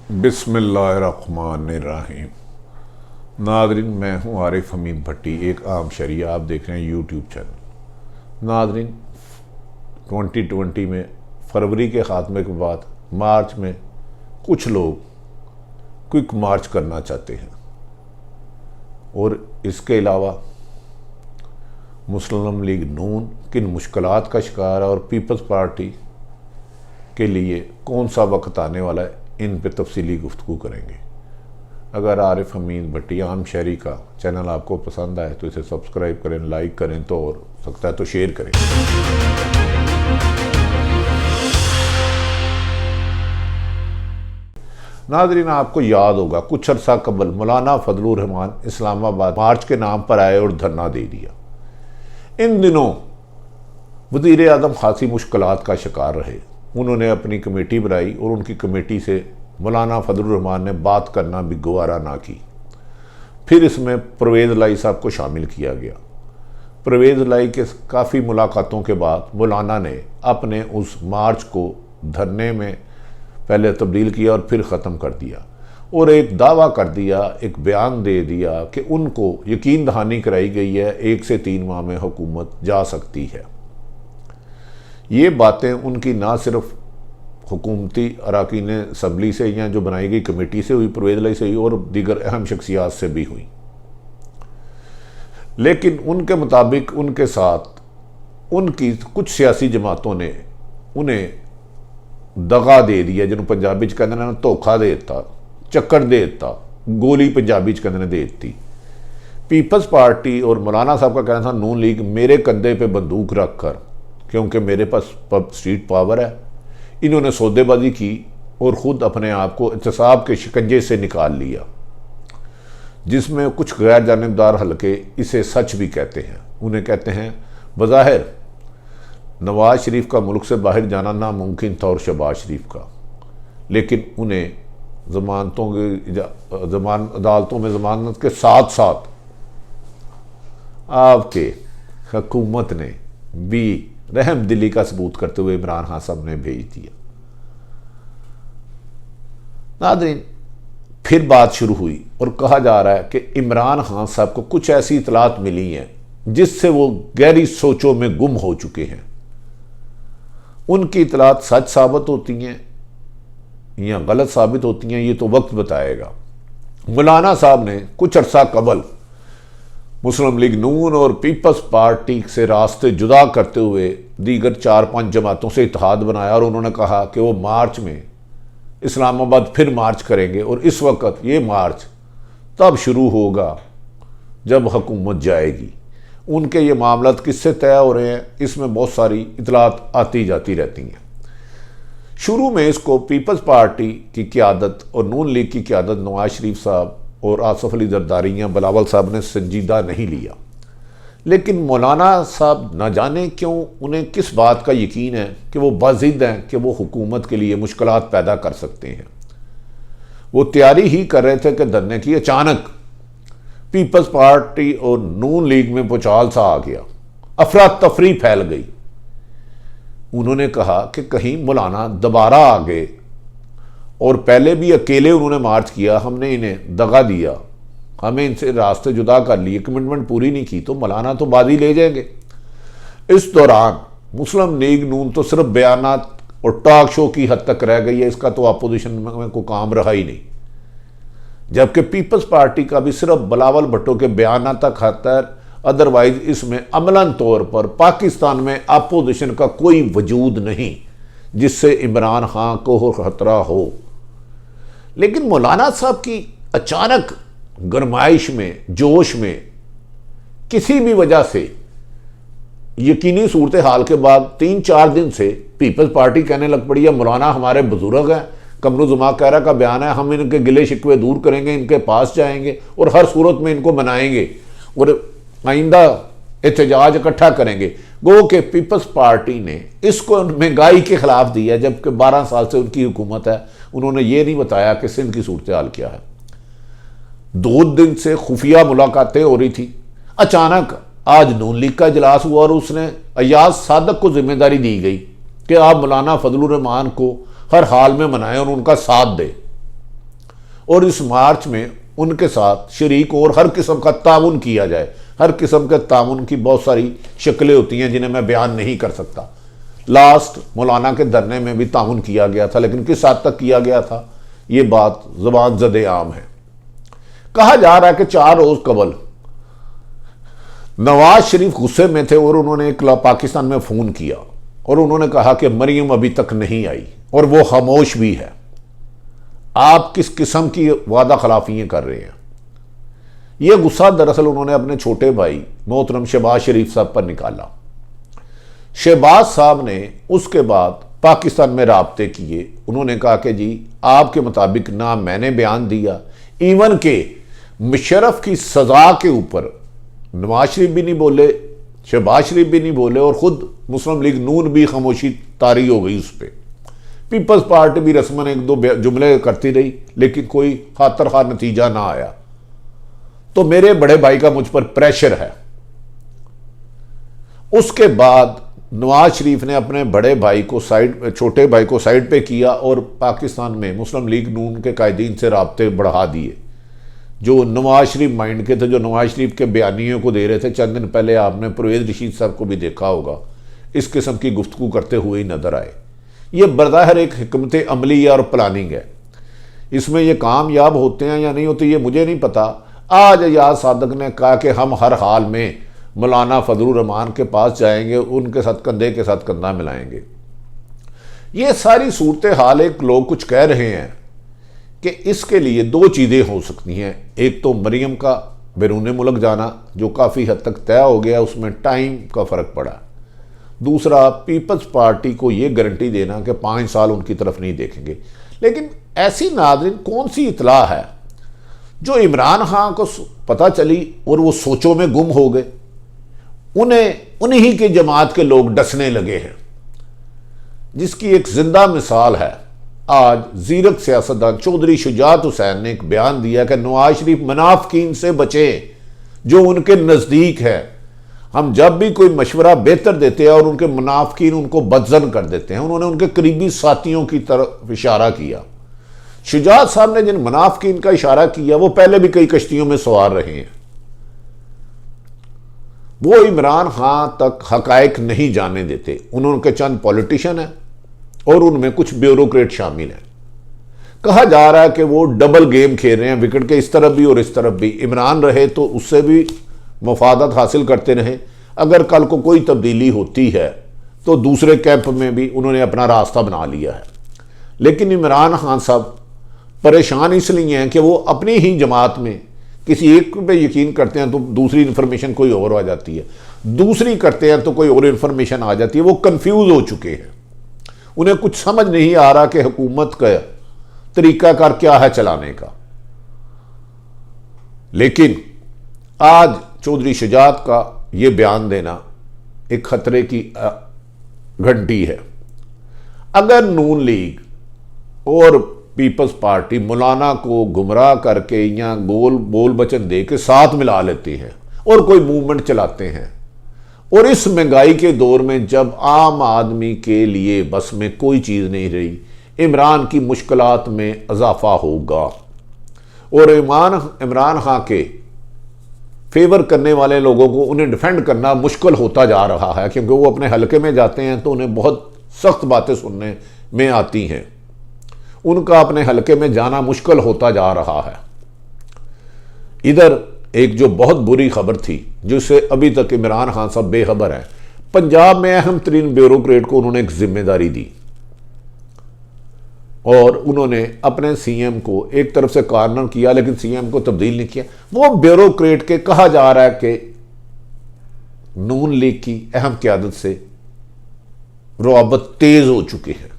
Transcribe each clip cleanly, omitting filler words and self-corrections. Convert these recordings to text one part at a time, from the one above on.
बिस्मिल्लाहिर्रहमानिर्रहीम। नादरीन, मैं हूँ आरिफ हमीद भट्टी, एक आम शरिया। आप देख रहे हैं यूट्यूब चैनल। नादरीन, 2020 में फरवरी के ख़ात्मे के बाद मार्च में कुछ लोग क्विक मार्च करना चाहते हैं और इसके अलावा मुस्लिम लीग नून किन मुश्किलात का शिकार है और पीपल्स पार्टी के लिए कौन सा वक्त आने वाला है, इन पे तफसीली गुफ्तगू करेंगे। अगर आरिफ हमीद भट्टी आम शहरी का चैनल आपको पसंद आए तो इसे सब्सक्राइब करें, लाइक करें, तो और सकता है तो शेयर करें। नाज़रीन, आपको याद होगा कुछ अर्सा कबल मौलाना फजलुर रहमान इस्लामाबाद मार्च के नाम पर आए और धरना दे दिया। इन दिनों वज़ीर आज़म खासी मुश्किलात का शिकार रहे। उन्होंने अपनी कमेटी बनाई और उनकी कमेटी से मौलाना फजलुर रहमान ने बात करना भी गवारा ना की। फिर इसमें परवेज़ लाई साहब को शामिल किया गया। परवेज़ लाई के काफ़ी मुलाकातों के बाद मौलाना ने अपने उस मार्च को धरने में पहले तब्दील किया और फिर ख़त्म कर दिया और एक दावा कर दिया, एक बयान दे दिया कि उनको यकीन दहानी कराई गई है 1 से 3 माह में हुकूमत जा सकती है। ये बातें उनकी ना सिर्फ हुकूमती अरकान असम्बली से या जो बनाई गई कमेटी से हुई, परवेज़ लाई से हुई और दीगर अहम शख्सियात से भी हुई, लेकिन उनके मुताबिक उनके साथ उनकी कुछ सियासी जमातों ने उन्हें दगा दे दिया, जिन्होंने पंजाबी कहते हैं धोखा दे दिता, चक्कर दे दिता, गोली पंजाबी कहते हैं दे दी। पीपल्स पार्टी और मौलाना साहब का कहना था नून लीग मेरे कंधे पे बंदूक रख कर, क्योंकि मेरे पास स्ट्रीट पावर है, इन्होंने सौदेबाजी की और ख़ुद अपने आप को एहतसाब के शिकंजे से निकाल लिया, जिसमें कुछ गैर जानिबदार हलके इसे सच भी कहते हैं। उन्हें कहते हैं बज़ाहिर नवाज शरीफ का मुल्क से बाहर जाना नामुमकिन था और शहबाज शरीफ का, लेकिन उन्हें अदालतों में ज़मानत के साथ साथ आपके हुकूमत ने भी रहम दिली का सबूत करते हुए इमरान खान साहब ने भेज दिया। नाज़रीन, फिर बात शुरू हुई और कहा जा रहा है कि इमरान खान साहब को कुछ ऐसी इतलात मिली हैं जिससे वो गहरी सोचों में गुम हो चुके हैं। उनकी इतलात सच साबित होती हैं या गलत साबित होती हैं, ये तो वक्त बताएगा। मौलाना साहब ने कुछ अरसा कबल मुस्लिम लीग नून और पीपल्स पार्टी से रास्ते जुदा करते हुए दीगर 4-5 जमातों से इत्तेहाद बनाया और उन्होंने कहा कि वो मार्च में इस्लामाबाद फिर मार्च करेंगे और इस वक्त ये मार्च तब शुरू होगा जब हुकूमत जाएगी। उनके ये मामलात किससे तय हो रहे हैं, इसमें बहुत सारी इतलात आती जाती रहती हैं। शुरू में इसको पीपल्स पार्टी की क़यादत और नून लीग की क़यादत नवाज शरीफ साहब और आसफ अली जरदारी या बिलावल साहब ने संजीदा नहीं लिया, लेकिन मौलाना साहब न जाने क्यों उन्हें किस बात का यकीन है कि वो बाज़िद हैं कि वो हुकूमत के लिए मुश्किलात पैदा कर सकते हैं। वो तैयारी ही कर रहे थे कि धरने की, अचानक पीपल्स पार्टी और नून लीग में भूचाल सा आ गया, अफरा तफरी फैल गई। उन्होंने कहा कि कहीं मौलाना दोबारा आ गए और पहले भी अकेले उन्होंने मार्च किया, हमने इन्हें दगा दिया, हमें इनसे रास्ते जुदा कर लिए, कमिटमेंट पूरी नहीं की, तो मौलाना तो बाजी ले जाएंगे। इस दौरान मुस्लिम लीग नून तो सिर्फ बयानात और टॉक शो की हद तक रह गई है, इसका तो अपोजिशन में कोई काम रहा ही नहीं, जबकि पीपल्स पार्टी का भी सिर्फ बिलावल भुट्टो के बयान तक आता है। अदरवाइज इसमें अमलन तौर पर पाकिस्तान में अपोजिशन का कोई वजूद नहीं जिससे इमरान खान को खतरा हो। लेकिन मौलाना साहब की अचानक गरमाइश में, जोश में, किसी भी वजह से यकीनी सूरत हाल के बाद 3-4 दिन से पीपल्स पार्टी कहने लग पड़ी है मौलाना हमारे बुजुर्ग हैं, कमरुज़्ज़मा कहरा का बयान है, हम इनके गिले शिकवे दूर करेंगे, इनके पास जाएंगे और हर सूरत में इनको मनाएंगे और आइंदा एहतजाज इकट्ठा करेंगे। गो के पीपल्स पार्टी ने इसको महंगाई के खिलाफ दिया, जबकि 12 साल से उनकी हुकूमत है। उन्होंने ये नहीं बताया कि सिंध की सूरत हाल क्या है। 2 दिन से खुफिया मुलाकातें हो रही थी, अचानक आज नून लीग का इजलास हुआ और उसने अयाज सादक को जिम्मेदारी दी गई कि आप मौलाना फजलुर रहमान को हर हाल में मनाएं और उनका साथ दें। और इस मार्च में उनके साथ शरीक और हर किस्म का ताउन किया जाए। हर किस्म के ताउन की बहुत सारी शक्लें होती हैं जिन्हें मैं बयान नहीं कर सकता। लास्ट मौलाना के धरने में भी ताउन किया गया था, लेकिन किस हद तक किया गया था ये बात ज़बान ज़दे आम है। कहा जा रहा है कि 4 रोज़ कबल नवाज शरीफ गुस्से में थे और उन्होंने पाकिस्तान में फ़ोन किया और उन्होंने कहा कि मरियम अभी तक नहीं आई और वो खामोश भी है। आप किस किस्म की वादा खिलाफियाँ कर रहे हैं? यह गुस्सा दरअसल उन्होंने अपने छोटे भाई मोहतरम शहबाज शरीफ साहब पर निकाला। शहबाज साहब ने उसके बाद पाकिस्तान में राब्ते किए। उन्होंने कहा कि जी आपके मुताबिक ना मैंने बयान दिया, इवन के मुशर्रफ की सज़ा के ऊपर नवाज शरीफ भी नहीं बोले, शहबाज शरीफ भी नहीं बोले और ख़ुद मुस्लिम लीग नून भी खामोशी तारी हो गई उस पर। पीपल्स पार्टी भी रस्मन 1-2 जुमले करती रही, लेकिन कोई खातर खा नतीजा ना आया। तो मेरे बड़े भाई का मुझ पर प्रेशर है। उसके बाद नवाज शरीफ ने अपने बड़े भाई को छोटे भाई को साइड पे किया और पाकिस्तान में मुस्लिम लीग नून के कायदीन से राब्ते बढ़ा दिए जो नवाज शरीफ माइंड के थे, जो नवाज शरीफ के बयानियों को दे रहे थे। चंद दिन पहले आपने परवेज रशीद साहब को भी देखा होगा, इस किस्म की गुफ्तगू करते हुए ही नजर आए। ये बज़ाहिर एक हिकमत अमली और प्लानिंग है। इसमें ये कामयाब होते हैं या नहीं होते ये मुझे नहीं पता। आज एजाज सादक ने कहा कि हम हर हाल में मौलाना फजलुर रहमान के पास जाएंगे, उनके साथ कंधे के साथ कंधा मिलाएंगे। ये सारी सूरत हाल एक लोग कुछ कह रहे हैं कि इसके लिए 2 चीज़ें हो सकती हैं। एक तो मरियम का बैरून मुल्क जाना जो काफ़ी हद तक तय हो गया, उसमें टाइम का फ़र्क पड़ा। दूसरा पीपल्स पार्टी को ये गारंटी देना कि 5 साल उनकी तरफ नहीं देखेंगे। लेकिन ऐसी नाज़रीन कौन सी इतला है जो इमरान खान को पता चली और वो सोचों में गुम हो गए? उन्हीं की जमात के लोग डसने लगे हैं, जिसकी एक जिंदा मिसाल है। आज जीरक सियासतदान चौधरी शुजात हुसैन ने एक बयान दिया कि नवाज शरीफ मुनाफिकीन से बचे जो उनके नज़दीक है। हम जब भी कोई मशवरा बेहतर देते हैं और उनके मुनाफिकीन उनको बदजन कर देते हैं। उन्होंने उनके करीबी साथियों की तरफ इशारा किया। शुजात साहब ने जिन मुनाफिकीन का इशारा किया वो पहले भी कई कश्तियों में सवार रहे हैं। वो इमरान खान तक हकायक नहीं जाने देते। उनके चंद पॉलिटिशियन हैं और उनमें कुछ ब्यूरोक्रेट शामिल हैं। कहा जा रहा है कि वो डबल गेम खेल रहे हैं, विकेट के इस तरफ भी और इस तरफ भी। इमरान रहे तो उससे भी मुफादत हासिल करते रहे। अगर कल को कोई तब्दीली होती है तो दूसरे कैंप में भी उन्होंने अपना रास्ता बना लिया है। लेकिन इमरान खान साहब परेशान इसलिए हैं कि वो अपनी ही जमात में किसी एक पे यकीन करते हैं तो दूसरी इन्फॉर्मेशन कोई और आ जाती है, दूसरी करते हैं तो कोई और इन्फॉर्मेशन आ जाती है। वो कंफ्यूज हो चुके हैं। उन्हें कुछ समझ नहीं आ रहा कि हुकूमत का तरीकाकार क्या है चलाने का। लेकिन आज चौधरी शुजात का ये बयान देना एक खतरे की घंटी है। अगर नून लीग और पीपल्स पार्टी मौलाना को गुमराह करके या गोल बोल बचन दे के साथ मिला लेते हैं और कोई मूवमेंट चलाते हैं, और इस महंगाई के दौर में जब आम आदमी के लिए बस में कोई चीज़ नहीं रही, इमरान की मुश्किलात में इजाफा होगा। और इमरान खान के फेवर करने वाले लोगों को उन्हें डिफेंड करना मुश्किल होता जा रहा है, क्योंकि वो अपने हलके में जाते हैं तो उन्हें बहुत सख्त बातें सुनने में आती हैं। उनका अपने हलके में जाना मुश्किल होता जा रहा है। इधर एक जो बहुत बुरी खबर थी जिससे अभी तक इमरान खान साहब बेखबर हैं, पंजाब में अहम तरीन ब्यूरोक्रेट को उन्होंने एक जिम्मेदारी दी और उन्होंने अपने सीएम को एक तरफ से कॉर्नर किया, लेकिन सीएम को तब्दील नहीं किया। वो ब्यूरोक्रेट के कहा जा रहा है कि नून लीग की अहम क़यादत से रुआबत तेज हो चुकी है।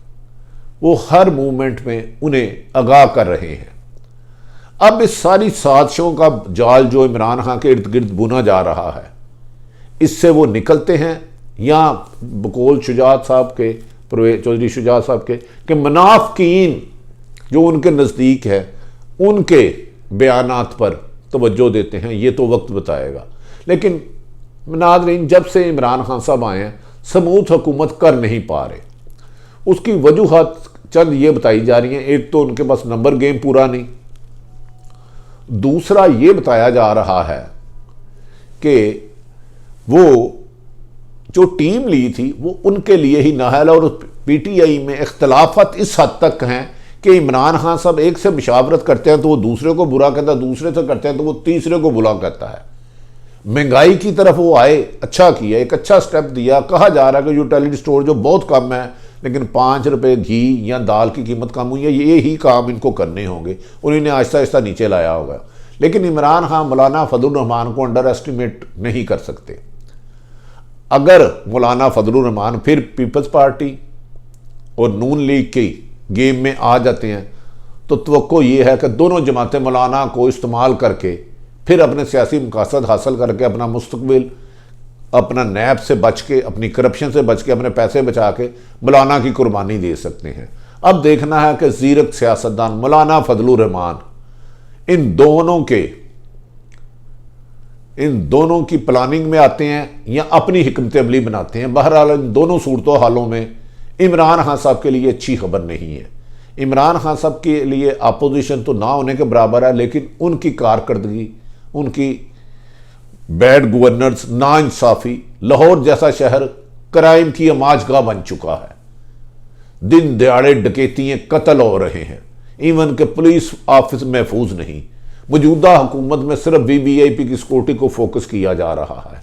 वो हर मूवमेंट में उन्हें आगाह कर रहे हैं। अब इस सारी साजिशों का जाल जो इमरान खान के इर्द गिर्द बुना जा रहा है, इससे वो निकलते हैं या बकौल शुजात साहब के, चौधरी शुजात साहब के मुनाफिकीन जो उनके नज़दीक है उनके बयानात पर तवज्जो देते हैं, ये तो वक्त बताएगा। लेकिन नाज़रीन, जब से इमरान खान साहब आए हैं समूथ हुकूमत कर नहीं पा रहे। उसकी वजूहत चंद ये बताई जा रही हैं। एक तो उनके पास नंबर गेम पूरा नहीं, दूसरा ये बताया जा रहा है कि वो जो टीम ली थी वो उनके लिए ही ना है, और पीटीआई में इख्तलाफत इस हद तक हैं कि इमरान खान साहब एक से मुशावरत करते हैं तो वो दूसरे को बुरा कहता है, दूसरे से करते हैं तो वो तीसरे को बुरा कहता है। महंगाई की तरफ वो आए, अच्छा किया, एक अच्छा स्टेप दिया। कहा जा रहा है कि यूटिलिटी स्टोर जो बहुत कम है, लेकिन 5 रुपये घी या दाल की कीमत कम हुई है, ये ही काम इनको करने होंगे, उन्होंने आहिस्ता आहिस्ता नीचे लाया होगा। लेकिन इमरान खान मौलाना फजलुर रहमान को अंडर एस्टिमेट नहीं कर सकते। अगर मौलाना फजलुर रहमान फिर पीपल्स पार्टी और नून लीग की गेम में आ जाते हैं तो तवक्को ये है कि दोनों जमातें मौलाना को इस्तेमाल करके फिर अपने सियासी मकासद हासिल करके अपना मुस्तकबिल, अपना नैब से बच के, अपनी करप्शन से बच के, अपने पैसे बचा के मौलाना की कुर्बानी दे सकते हैं। अब देखना है कि ज़ीरक सियासतदान मौलाना फजलुर रहमान इन दोनों की प्लानिंग में आते हैं या अपनी हिकमत अमली बनाते हैं। बहरहाल इन दोनों सूरतों हालों में इमरान खान साहब के लिए अच्छी खबर नहीं है। इमरान खान साहब के लिए अपोजिशन तो ना होने के बराबर है, लेकिन उनकी कारकर्दगी, उनकी बैड गवर्नेंस, नाइंसाफ़ी, लाहौर जैसा शहर क्राइम की अमाजगाह बन चुका है। दिन दहाड़े डकैतियां, कत्ल हो रहे हैं, इवन के पुलिस ऑफिस महफूज नहीं। मौजूदा हुकूमत में सिर्फ वीवीआईपी की सिक्योरिटी को फोकस किया जा रहा है।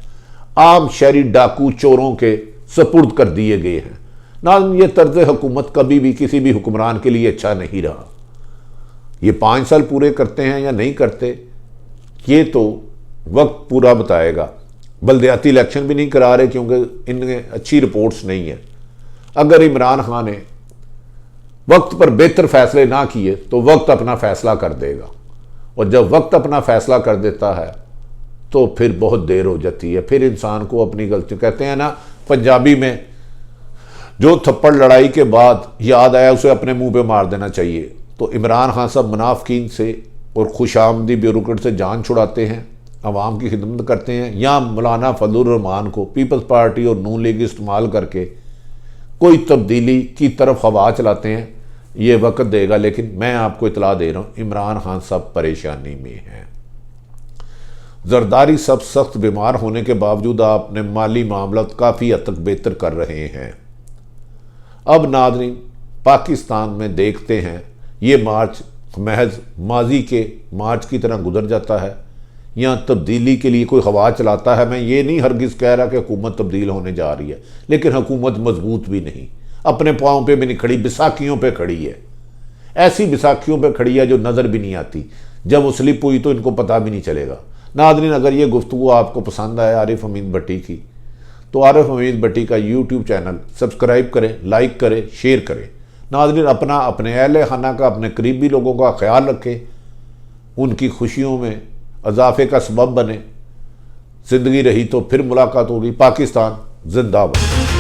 आम शहरी डाकू चोरों के सपुर्द कर दिए गए हैं। ना ये तर्ज हुकूमत कभी भी किसी भी हुक्मरान के लिए अच्छा नहीं रहा। ये 5 साल पूरे करते हैं या नहीं करते, ये तो वक्त पूरा बताएगा। बल्दियाती इलेक्शन भी नहीं करा रहे क्योंकि इनमें अच्छी रिपोर्ट्स नहीं है। अगर इमरान खान ने वक्त पर बेहतर फैसले ना किए तो वक्त अपना फैसला कर देगा, और जब वक्त अपना फैसला कर देता है तो फिर बहुत देर हो जाती है। फिर इंसान को अपनी गलती, कहते हैं ना पंजाबी में, जो थप्पड़ लड़ाई के बाद याद आया उसे अपने मुंह पे मार देना चाहिए। तो इमरान खान साहब मुनाफिकीन से और खुशामदी ब्यूरोक्रेट से जान छुड़ाते हैं, अवाम की खिदमत करते हैं, या मौलाना फजलुर रहमान को पीपल्स पार्टी और नून लीग इस्तेमाल करके कोई तब्दीली की तरफ हवा चलाते हैं। ये वक्त देगा, लेकिन मैं आपको इतला दे रहा हूँ इमरान खान साहब परेशानी में हैं। जरदारी सब सख्त बीमार होने के बावजूद अपने माली मामला काफ़ी हद तक बेहतर कर रहे हैं। अब नाज़रीन पाकिस्तान में देखते हैं ये मार्च महज माजी के मार्च की तरह गुजर जाता है या तब्दीली के लिए कोई हवा चलाता है। मैं ये नहीं हरगिज़ कह रहा कि हुकूमत तब्दील होने जा रही है, लेकिन हुकूमत मजबूत भी नहीं, अपने पाँव पे भी नहीं खड़ी, बिसाखियों पे खड़ी है। ऐसी बिसाखियों पे खड़ी है जो नज़र भी नहीं आती, जब वो स्लिप हुई तो इनको पता भी नहीं चलेगा। नाज़रीन अगर ये गुफ्तगू आपको पसंद आए आरिफ हमीद भट्टी की, तो आरिफ हमीद भट्टी का यूट्यूब चैनल सब्सक्राइब करें, लाइक करें, शेयर करें। नाज़रीन अपने अहले खाना का, अपने करीबी लोगों का ख्याल रखें, उनकी खुशियों में इजाफे का सबब बने। ज़िंदगी रही तो फिर मुलाकात होगी। पाकिस्तान जिंदाबाद।